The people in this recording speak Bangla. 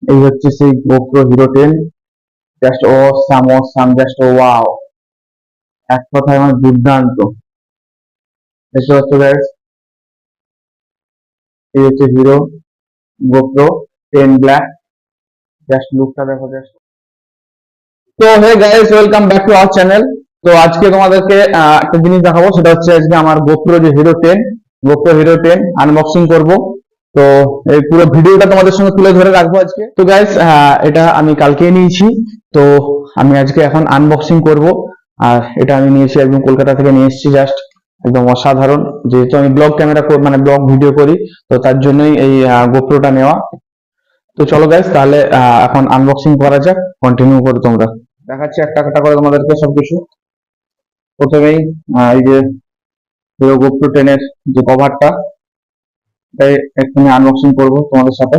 এই হচ্ছে সেই GoPro Hero 10। Just awesome, just wow, এক কথায় আমার দুর্দান্ত। দেখতে পাচ্ছ গাইস, এই হচ্ছে হিরো GoPro 10 ব্ল্যাক। জাস্ট লুকটা দেখো জাস্ট। তো hey guys, welcome back to our channel. তো আজকে তোমাদেরকে একটা জিনিস দেখাবো, সেটা হচ্ছে আজকে আমার GoPro যে GoPro Hero 10 আনবক্সিং করব। তো এই পুরো ভিডিওটা তোমাদের সঙ্গে তুলে ধরে রাখবো আজকে। তো গাইস, এটা আমি কালকেই নিয়েছি। তো আমি আজকে এখন আনবক্সিং করব। আর এটা আমি নিয়েছি একদম কলকাতা থেকে নিয়ে এসেছি, জাস্ট একদম অসাধারণ। যেহেতু আমি ব্লগ ক্যামেরা মানে ব্লগ ভিডিও করি, তো তার জন্যই এই গোপ্রোটা নেওয়া। তো চলো গাইস, তাহলে এখন আনবক্সিং করা যাক, কন্টিনিউ করো তোমরা। দেখাচ্ছি একটা একটা করে তোমাদেরকে সবকিছু। প্রথমেই এই যে হিরো GoPro 10 এর যে কভারটা, এটাই এক্ষুনি আনবক্সিং করবো তোমাদের সাথে।